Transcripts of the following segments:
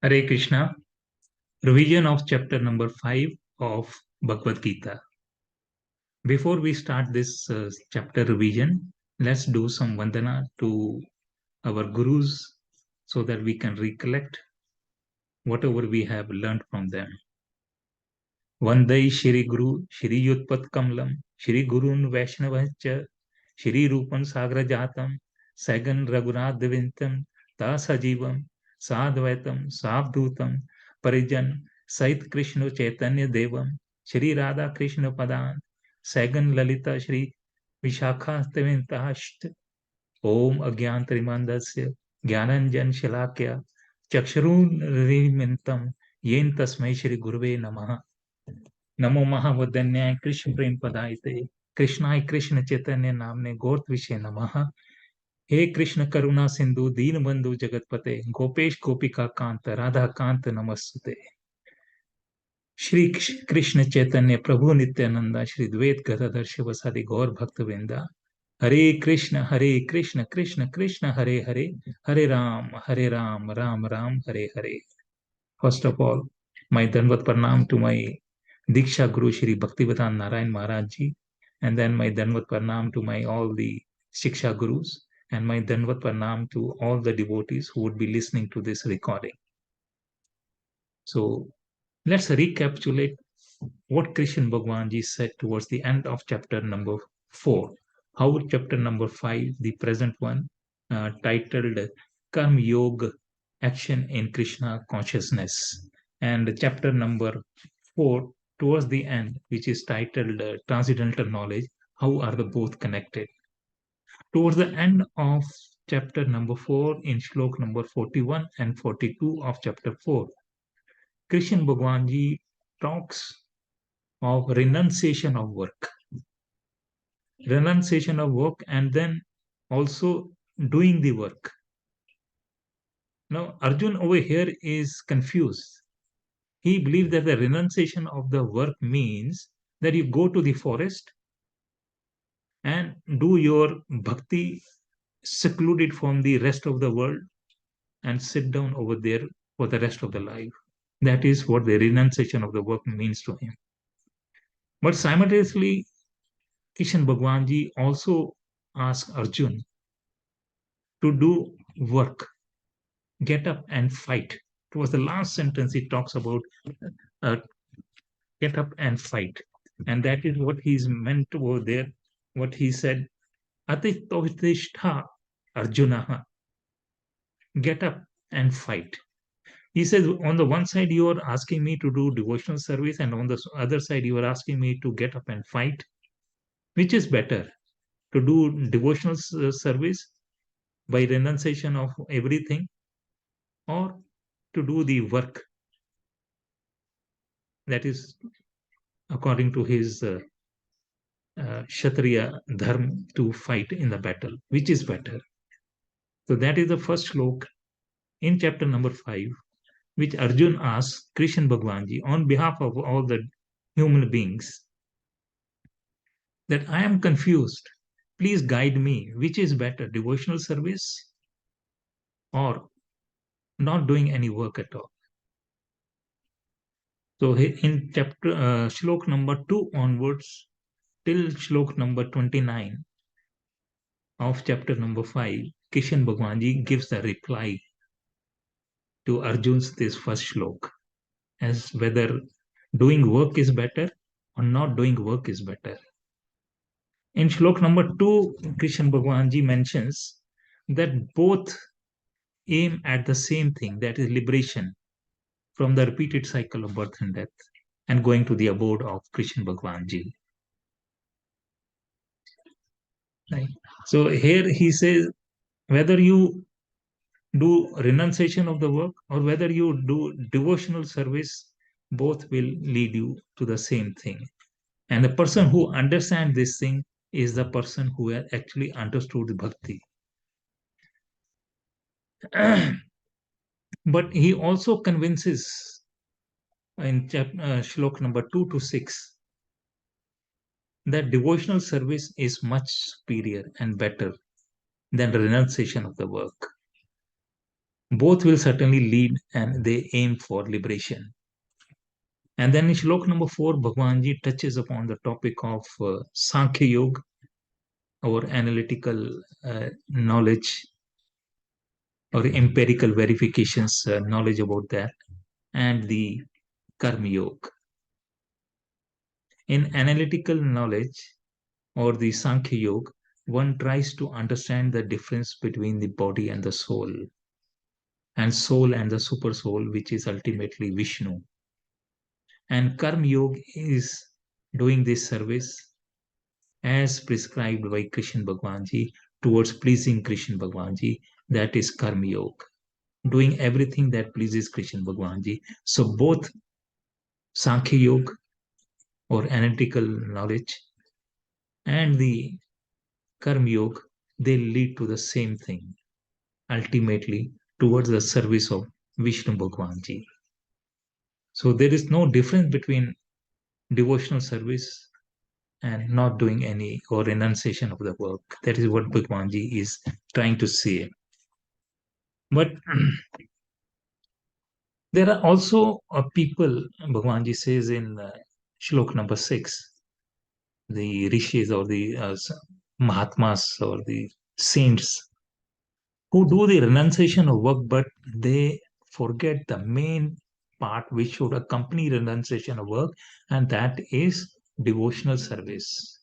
Hare Krishna, revision of chapter number 5 of Bhagavad Gita. Before we start this chapter revision, let's do some vandana to our gurus so that we can recollect whatever we have learned from them. Vandai Shri Guru, Shri Yutpat Kamlam, Shri Gurun Vaishnavacha, Shri Rupan Sagra Jatam, Sagan Raghunath Devintam, Tasajivam, Sadvaitam, Savdutam, Parijan, Sait Krishna Chaitanya Devam, Shri Radha Krishna Padan, Sagan Lalita Shri Vishakha Devintahast, Om Agyan Trimandasya, Gyananjan Shalakya, Chakshurun Rimintam, Yen Tasmai Shri Guruve Namaha. नमो महावदन्याय कृष्ण प्रेम पदायते कृष्णाय कृष्ण चैतन्य नामने गौर विषय नमः। हे कृष्ण करुणा सिंधु दीन बंधु जगतपते गोपेश गोपिका कांत राधा कांत नमस्ते। श्री कृष्ण चैतन्य प्रभु नित्यानंदा श्री द्वैत गदाधर शिवसादि गौर भक्त वृंदा। Hare Krishna Krishna Krishna Hare Hare, Hare Rama Rama Rama Hare Hare. First of all, my Danvat Pranam to my Diksha Guru Shri Bhaktivedanta Narayan Maharaj Ji, and then my Danvat Pranam to my all the Shiksha Gurus, and my Danvat Pranam to all the devotees who would be listening to this recording. So let's recapitulate what Krishna Bhagwan Ji said towards the end of chapter number 4. How chapter number 5, the present one, titled Karma Yoga, Action in Krishna Consciousness, and chapter number 4 towards the end, which is titled Transcendental Knowledge, how are the both connected. Towards the end of chapter number 4, in shlok number 41 and 42 of chapter 4, Krishna Bhagwan Ji talks of renunciation of work. Renunciation of work and then also doing the work. Now, Arjun over here is confused. He believes that the renunciation of the work means that you go to the forest and do your bhakti secluded from the rest of the world and sit down over there for the rest of the life. That is what the renunciation of the work means to him. But simultaneously, Kishan Bhagwan Ji also asked Arjun to do work, get up and fight. It was the last sentence he talks about, uh, get up and fight. And that is what he's meant over there, what he said, Atitavitishta Arjuna, get up and fight. He says, on the one side, you are asking me to do devotional service, and on the other side, you are asking me to get up and fight. Which is better, to do devotional service by renunciation of everything, or to do the work that is according to his Kshatriya dharma to fight in the battle? Which is better? So that is the first slok in chapter number 5, which Arjun asks Krishna Bhagwan Ji on behalf of all the human beings, that I am confused. Please guide me. Which is better, devotional service or not doing any work at all? So in chapter shlok number 2 onwards till shlok number 29 of chapter number 5, Kishan Bhagwan Ji gives the reply to Arjun's this first shlok as whether doing work is better or not doing work is better. In shlok number 2, Krishan Bhagwan Ji mentions that both aim at the same thing, that is liberation from the repeated cycle of birth and death and going to the abode of Krishan Bhagwan Ji. Right. So here he says, whether you do renunciation of the work or whether you do devotional service, both will lead you to the same thing. And the person who understands this thing is the person who has actually understood bhakti. But he also convinces in shlok number 2 to 6 that devotional service is much superior and better than the renunciation of the work. Both will certainly lead and they aim for liberation. And then in Shlok number 4, Bhagwanji touches upon the topic of Sankhya Yoga, or analytical knowledge or empirical verifications knowledge about that, and the Karma Yoga. In analytical knowledge or the Sankhya Yoga, one tries to understand the difference between the body and the soul and the super soul, which is ultimately Vishnu. And Karma Yoga is doing this service as prescribed by Krishna Bhagwanji towards pleasing Krishna Bhagwanji, that is Karma Yoga. Doing everything that pleases Krishna Bhagwanji. So both Sankhya Yoga or analytical knowledge and the Karma Yoga, they lead to the same thing, ultimately towards the service of Vishnu Bhagwanji. So there is no difference between devotional service and not doing any or renunciation of the work. That is what Bhagwanji is trying to say. But there are also people, Bhagwanji says in Shlok number 6, the rishis or the Mahatmas or the saints who do the renunciation of work, but they forget the main part which should accompany renunciation of work, and that is devotional service.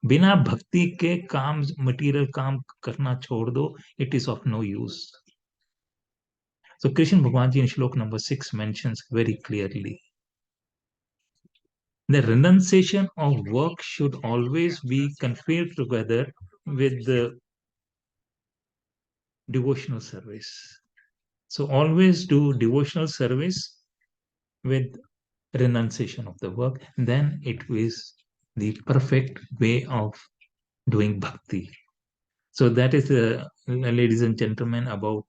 बिना भक्ति के काम material काम करना छोड़ दो, it is of no use. So Krishna Bhagwanji in Shlok number 6 mentions very clearly the renunciation of work should always be conferred together with the devotional service. So always do devotional service with renunciation of the work, then it is the perfect way of doing bhakti. So that is, ladies and gentlemen, about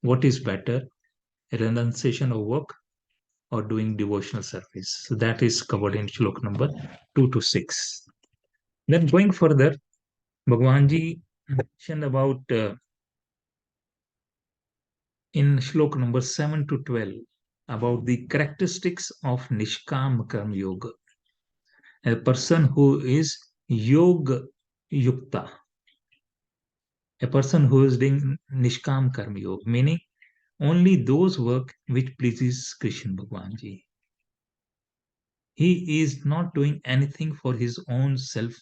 what is better, renunciation of work or doing devotional service. So that is covered in Shlok number 2 to 6. Then going further, Bhagwanji mentioned about in Shlok number 7 to 12 about the characteristics of Nishkam Karma Yoga. A person who is Yoga Yukta, a person who is doing Nishkam Karma Yoga, meaning only those work which pleases Krishna Bhagwanji. He is not doing anything for his own self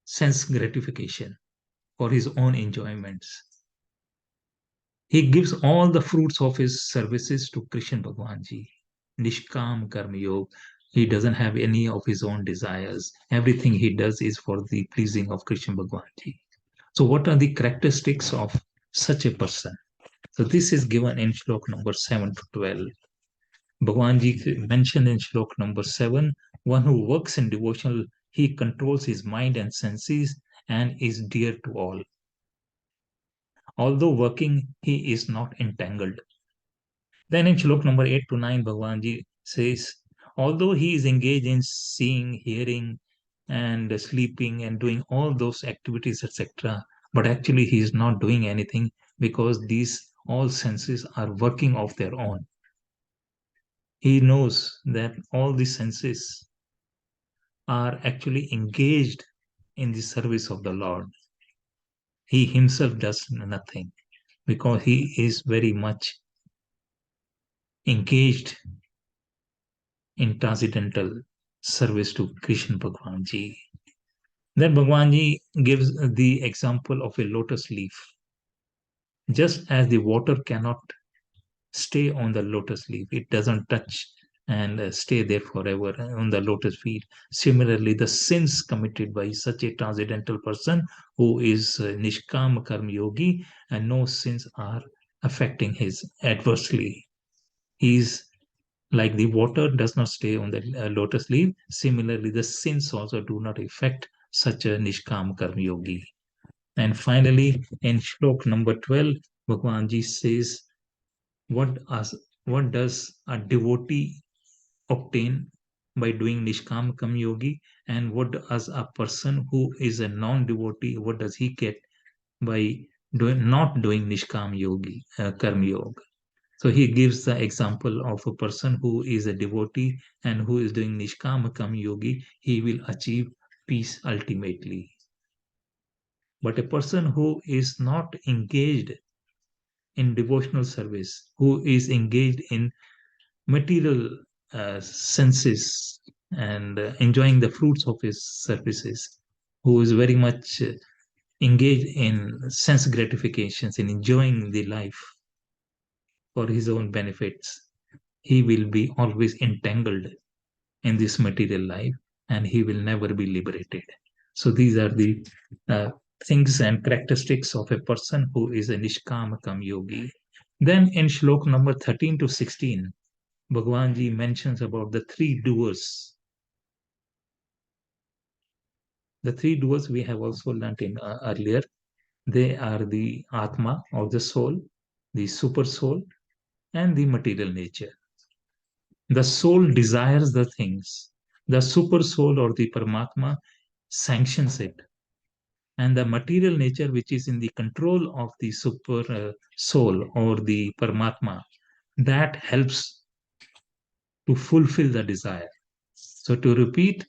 sense gratification, for his own enjoyments. He gives all the fruits of his services to Krishna Bhagwanji. Nishkam Karma Yoga. He doesn't have any of his own desires. Everything he does is for the pleasing of Krishna Bhagwanji. So, what are the characteristics of such a person? So, this is given in Shlok number 7 to 12. Bhagwanji mentioned in Shlok number 7, one who works in devotional, he controls his mind and senses and is dear to all. Although working, he is not entangled. Then in Shlok number 8 to 9, Bhagwanji says, although he is engaged in seeing, hearing, and sleeping and doing all those activities, etc., but actually he is not doing anything because these all senses are working of their own. He knows that all these senses are actually engaged in the service of the Lord. He himself does nothing because he is very much engaged in transcendental service to Krishna Bhagwanji. Then Bhagwanji gives the example of a lotus leaf. Just as the water cannot stay on the lotus leaf, it doesn't touch and stay there forever on the lotus feet. Similarly, the sins committed by such a transcendental person who is Nishkam Karma Yogi, and no sins are affecting his adversely. He is like the water does not stay on the lotus leaf. Similarly, the sins also do not affect such a Nishkam Karma Yogi. And finally, in Shlok number 12, Bhagwanji says, what, what does a devotee obtain by doing Nishkam Karma Yogi, and what does a person who is a non-devotee, what does he get by not doing Nishkam Yogi, Karma Yoga. So he gives the example of a person who is a devotee and who is doing Nishkama Karma Yogi, he will achieve peace ultimately. But a person who is not engaged in devotional service, who is engaged in material senses and enjoying the fruits of his services, who is very much engaged in sense gratifications and enjoying the life for his own benefits, he will be always entangled in this material life and he will never be liberated. So these are the uh, things and characteristics of a person who is a Nishkamakam yogi. Then in shlok number 13 to 16, Bhagwan Ji mentions about the three doers. The three doers we have also learnt in earlier. They are the Atma or the soul, the super soul, and the material nature. The soul desires the things. The super soul or the Paramatma sanctions it. And the material nature, which is in the control of the super soul or the Paramatma, that helps to fulfill the desire. So, to repeat,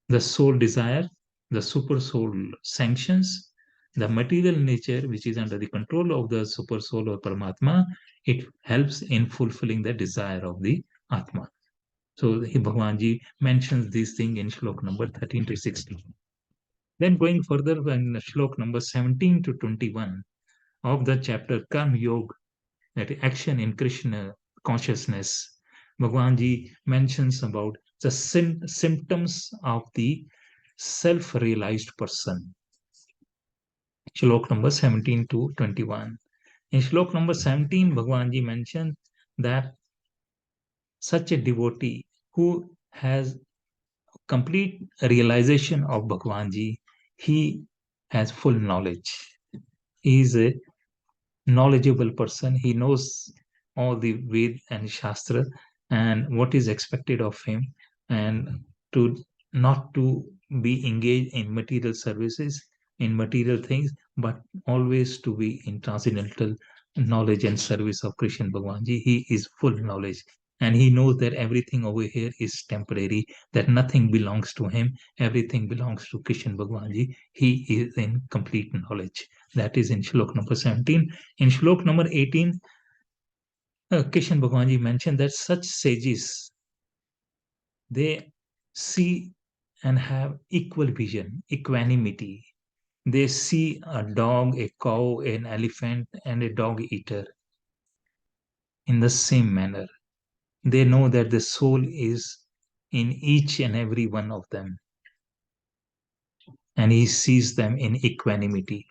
the soul desire, the super soul sanctions, the material nature, which is under the control of the super soul or Paramatma, it helps in fulfilling the desire of the Atma. So Bhagwanji mentions these things in shlok number 13 to 16. Then going further, in shlok number 17 to 21 of the chapter Karma Yoga, that is action in Krishna consciousness, Bhagwanji mentions about the symptoms of the self-realized person. Shlok number 17 to 21. In shlok number 17, Bhagwanji mentioned that such a devotee who has complete realization of Bhagwanji, he has full knowledge. He is a knowledgeable person. He knows all the Ved and Shastra and what is expected of him, and to not to be engaged in material services, in material things, but always to be in transcendental knowledge and service of Krishna Bhagwanji. He is full knowledge. And he knows that everything over here is temporary, that nothing belongs to him, everything belongs to Krishna Bhagwanji. He is in complete knowledge. That is in shlok number 17. In shlok number 18, Kishan Bhagwanji mentioned that such sages, they see and have equal vision, equanimity. They see a dog, a cow, an elephant, and a dog eater in the same manner. They know that the soul is in each and every one of them, and he sees them in equanimity.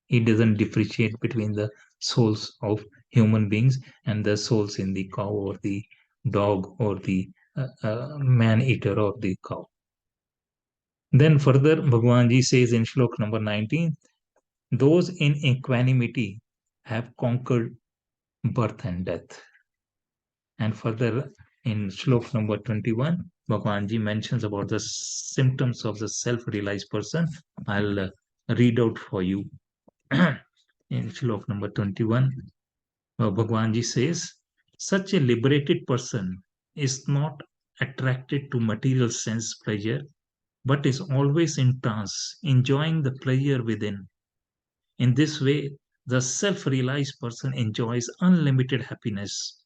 He doesn't differentiate between the souls of human beings and the souls in the cow or the dog or the man eater or the cow. Then further, Bhagwanji says in shlok number 19, those in equanimity have conquered birth and death. And further, in shlok number 21, Bhagwanji mentions about the symptoms of the self-realized person. I'll read out for you. In shlok number 21, Bhagwanji says, such a liberated person is not attracted to material sense pleasure, but is always in trance, enjoying the pleasure within. In this way, the self realized person enjoys unlimited happiness,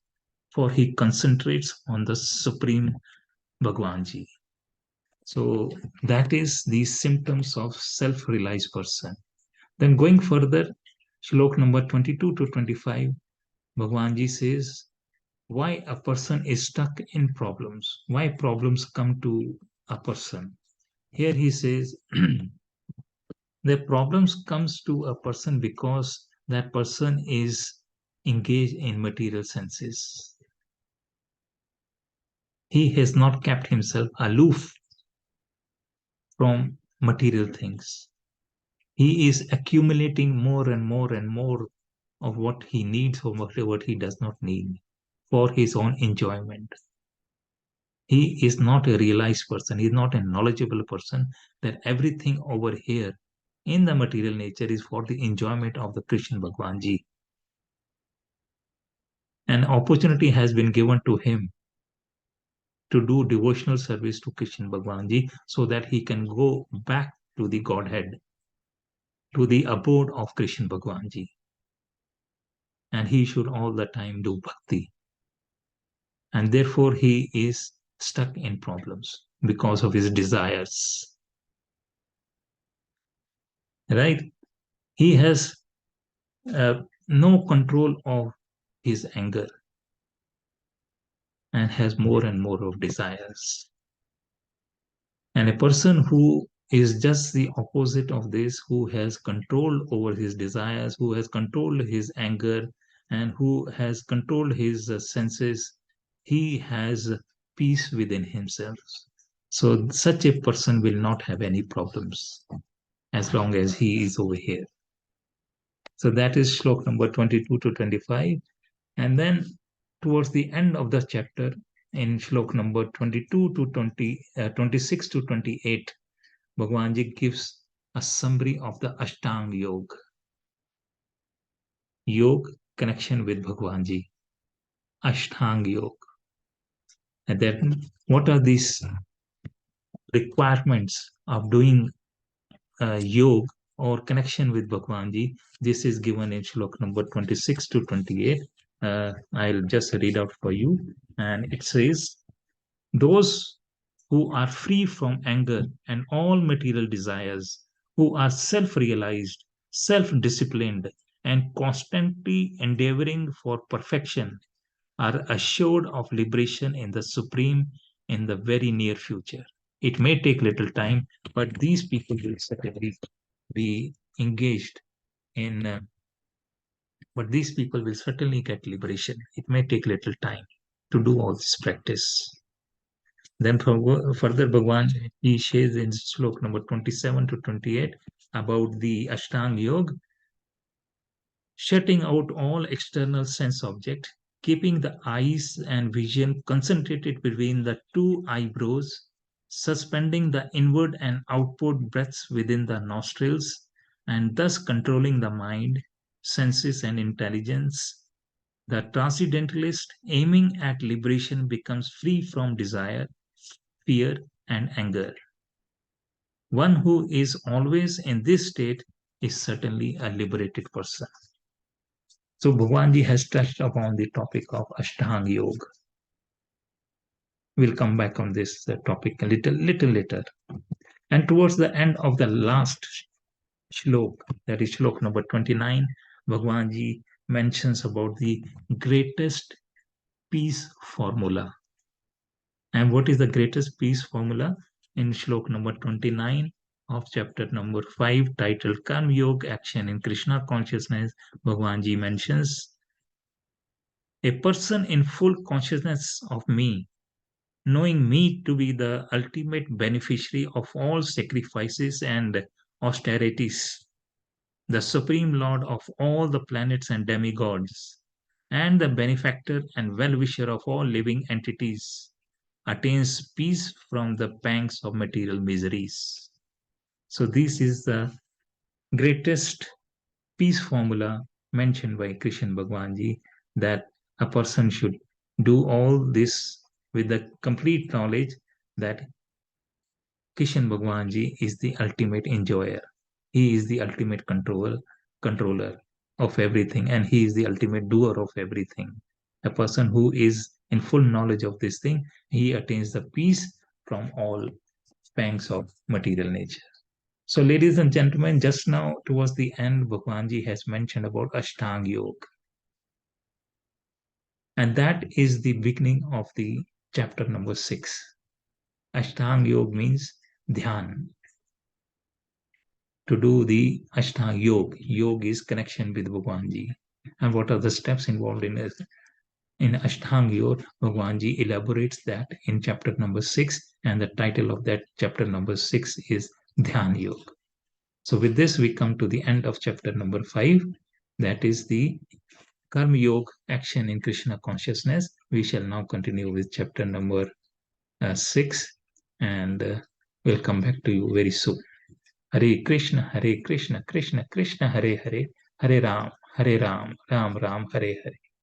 for he concentrates on the Supreme Bhagwanji. So, that is the symptoms of self realized person. Then, going further, shlok number 22 to 25, Bhagwanji says, why a person is stuck in problems, why problems come to a person. Here he says, the problems comes to a person because that person is engaged in material senses. He has not kept himself aloof from material things. He is accumulating more and more and more of what he needs or what he does not need for his own enjoyment. He is not a realized person. He is not a knowledgeable person that everything over here in the material nature is for the enjoyment of the Krishna Bhagwan Ji. An opportunity has been given to him to do devotional service to Krishna Bhagwan Ji so that he can go back to the Godhead, to the abode of Krishna Bhagwan Ji. And he should all the time do bhakti. And therefore he is stuck in problems because of his desires. Right? He has no control of his anger and has more and more of desires. And a person who is just the opposite of this, who has control over his desires, who has controlled his anger, and who has controlled his senses, he has peace within himself. So, such a person will not have any problems as long as he is over here. So, that is shlok number 22 to 25. And then, towards the end of the chapter, in shlok number 22 to 26 to 28, Bhagwan Ji gives a summary of the Ashtang Yoga. Yoga connection with Bhagwan Ji. Ashtang Yoga. And then what are these requirements of doing yoga or connection with Bhagwan Ji? This is given in shlok number 26 to 28. I'll just read out for you. And it says, those who are free from anger and all material desires, who are self realized, self disciplined, and constantly endeavoring for perfection, are assured of liberation in the Supreme in the very near future. It may take little time, but these people will certainly be engaged in, but these people will certainly get liberation. It may take little time to do all this practice. Then further, Bhagwan, he shares in slok number 27 to 28 about the Ashtanga Yoga, shutting out all external sense object, keeping the eyes and vision concentrated between the two eyebrows, suspending the inward and outward breaths within the nostrils, and thus controlling the mind, senses, and intelligence. The transcendentalist aiming at liberation becomes free from desire, fear, and anger. One who is always in this state is certainly a liberated person. So Bhagwanji has touched upon the topic of Ashtanga Yoga. We'll come back on this topic a little later. And towards the end of the last shlok, that is shlok number 29, Bhagwanji mentions about the greatest peace formula. And what is the greatest peace formula? In shlok number 29 of chapter number 5, titled Karma Yoga Action in Krishna Consciousness, Bhagwan Ji mentions, a person in full consciousness of me, knowing me to be the ultimate beneficiary of all sacrifices and austerities, the supreme lord of all the planets and demigods, and the benefactor and well-wisher of all living entities, attains peace from the pangs of material miseries. So this is the greatest peace formula mentioned by Krishna Bhagwanji, that a person should do all this with the complete knowledge that Krishna Bhagwanji is the ultimate enjoyer. He is the ultimate controller of everything, and he is the ultimate doer of everything. A person who is in full knowledge of this thing, he attains the peace from all pangs of material nature. So, ladies and gentlemen, just now towards the end, Bhagwanji has mentioned about Ashtanga Yoga. And that is the beginning of the chapter number 6. Ashtanga Yoga means dhyan. To do the Ashtanga Yoga. Yoga is connection with Bhagwanji. And what are the steps involved in it? In Ashtanga Yoga, Bhagwanji elaborates that in chapter number 6, and the title of that chapter number 6 is Dhyan Yoga. So with this, we come to the end of chapter number 5. That is the Karma Yoga, action in Krishna consciousness. We shall now continue with chapter number 6, and we'll come back to you very soon. Hare Krishna Krishna Krishna Hare Hare, Hare Rama Rama Rama Hare Hare.